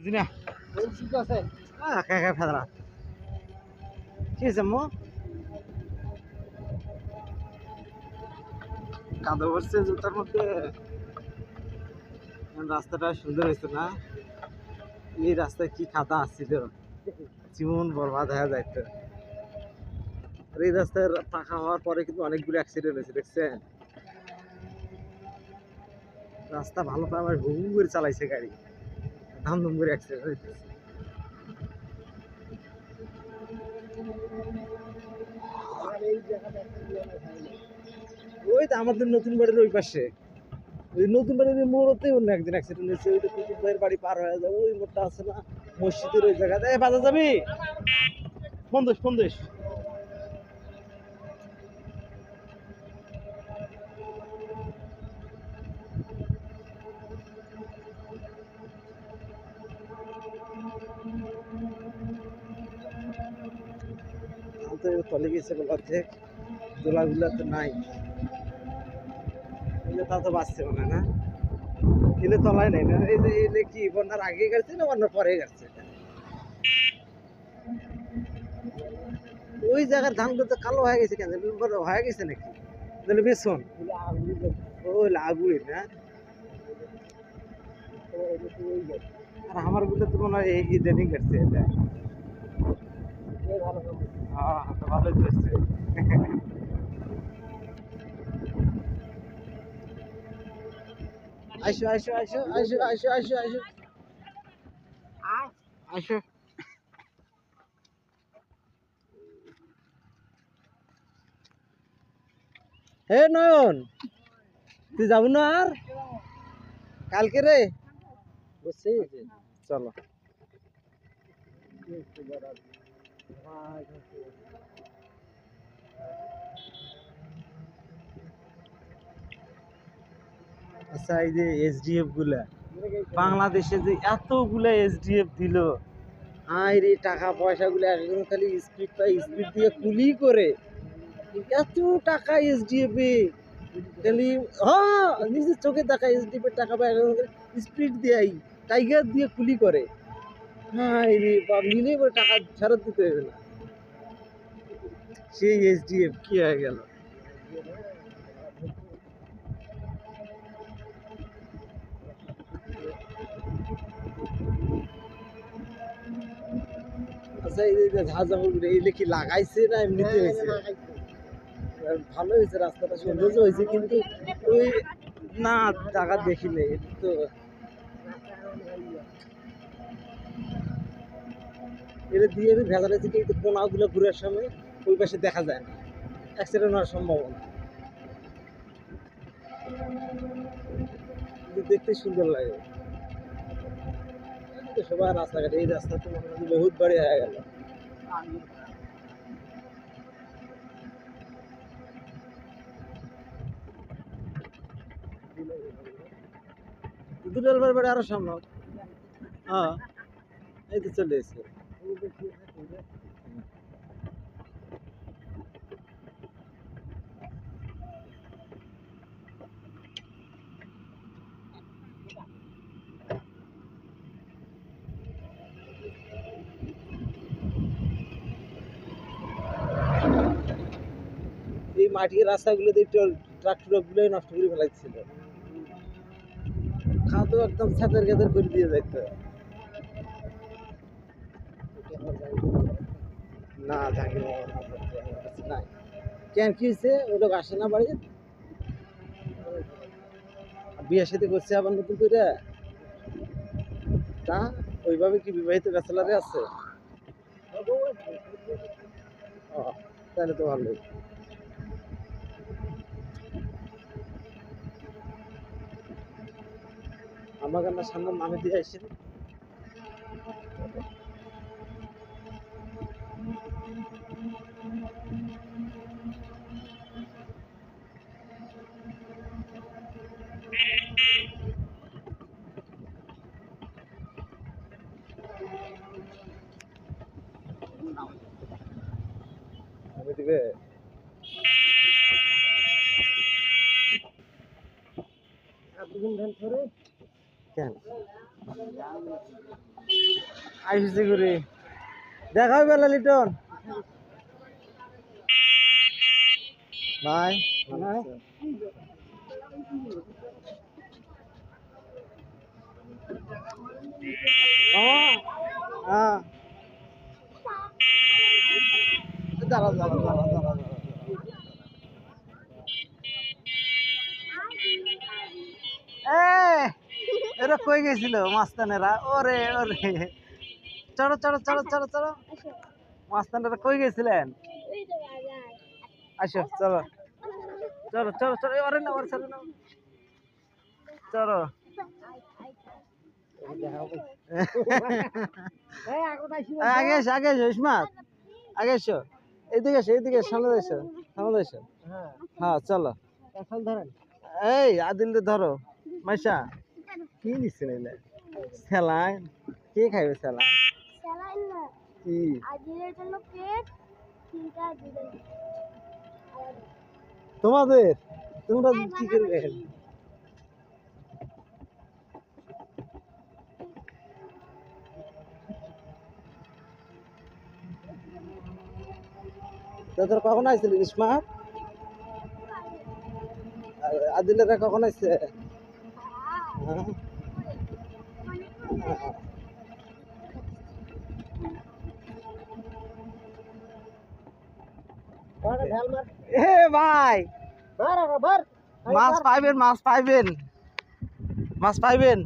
দিনা ঠিক আছে কাকা ফেদরা কি হয়েছে মো কাদা পড়ছে জুতার মধ্যে রাস্তাটা সুন্দর হয়েছে না এই রাস্তায় কি কাদা আসছিল জীবন বরবাদ হয়ে যাইতো আর এই রাস্তায় পাকা হওয়ার পরে কিন্তু অনেকগুলো অ্যাক্সিডেন্ট হয়েছে দেখছেন রাস্তা ভালো করে আমার হুম করে চালাইছে গাড়ি ধাম ধুম করে অ্যাক্সিডেন্ট হইতেছে ওই তো আমাদের নতুন বাড়ির ওই পাশে ওই নতুন বাড়ির মোড়তে অন্য একদিন অ্যাক্সিডেন্ট হয়েছে ওই তো কুতুব ভাইয়ের বাড়ি পার হয়ে যাবে ওই মোড়টা আছে না মসজিদের ওই জায়গাতে বাজা যাবি ফোন দিস তলে গেছে বলে অর্ধেক দোলাগুলা তো নাই তা তো বাঁচছে মনে হয় না এলে তলায় নেই না এলে কি বন্যার আগে গেছে না বন্যার পরে গেছে ওই জায়গার ধানগুলো তো কালো হয়ে গেছে কেন হয়ে গেছে নাকি তাহলে বেসন ওই আগুই না আর আমার গুলো তো মনে হয় ইদানিং কাটছে এটা হ্যাঁ তো ভালোই করছে আসো হে নয়ন তুই যাবো না আর কালকে রে বুঝছি চলো আচ্ছা এই যে এসডিএফ গুলা বাংলাদেশে যে এতগুলা এসডিএফ দিল আয় রে টাকা পয়সা গুলো একজন খালি স্পিড দিয়ে কুলি করে এত টাকা এসডিএফ এ খালি হ্যাঁ নিজের চোখে দেখা এসডিএফ এর টাকা পায় স্পিড দেয় টাইগার দিয়ে কুলি করে হ্যাঁ রে বা নিলে টাকা ফেরত দিতে হবে না সেই এসডিএফ কি হয়ে গেল আচ্ছা এই যে ঝাঁঝাগুলো এইগুলো কি লাগাইছে না এমনিতে হয়েছে ভালো হয়েছে রাস্তাটা সৌন্দর্য হয়েছে কিন্তু ওই না জায়গা দেখি নেই তো এটা দিয়ে ভেজা রয়েছে কিন্তু কোনাগুলো ঘুরার সময় ওই পাশে দেখা যায় না অ্যাক্সিডেন্ট হওয়ার সম্ভাবনা দেখতে সুন্দর লাগে সবাই রাস্তাঘাটে এই রাস্তা তো মনে হয় বহুত বাড়ি হয়ে গেল দুলাল ভাইয়ের বাড়ি আরো সামনে হ্যাঁ এই তো চলে এসছে এই মাটির রাস্তাগুলোতে একটু ট্রাক্টর গুলোই নষ্ট করে ফেলাইছিল খাতো একদম ছাদের গেদের করে দিয়ে যাইতো না জানি নাই কেন কি হয়েছে ওই লোক আসে না বাড়ি বিয়ের সাথে করছে আবার নতুন করে তা ওইভাবে কি বিবাহিত ব্যাচেলারে আছে ও তাহলে তো ভালোই আমার আপনার সামনে নামে দিয়ে আসছেন নামে দিবে কেন আইসি করে দেখা হবে বেলা লিটন ভাই হ্যাঁ দাঁড়া দাঁড়া দাঁড়া দাঁড়া এরা কই গেছিল মাস্তানেরা ওরে ওরে চলো চলো চলো চলো চলো মাস্তানেরা কই গেছিলেন আসো চলো চলো চলো চলো ওরে না ওরে চলো না চলো আগে এসো আগে এসো ইসমাত আগে এসো এইদিকে সামনে এসো সামনে এসো হ্যাঁ চলো এই আদিল ধরো মাইশা কি নিচ্ছেন এলে স্যালাইন কে খাইবে স্যালাইন কি তোমাদের তোমরা কি করবে তোর কখন আইছিল ইসমাত আদিলেরা কখন আইছে এ ভাই মাছ পাইবেন মাছ পাইবেন মাছ পাইবেন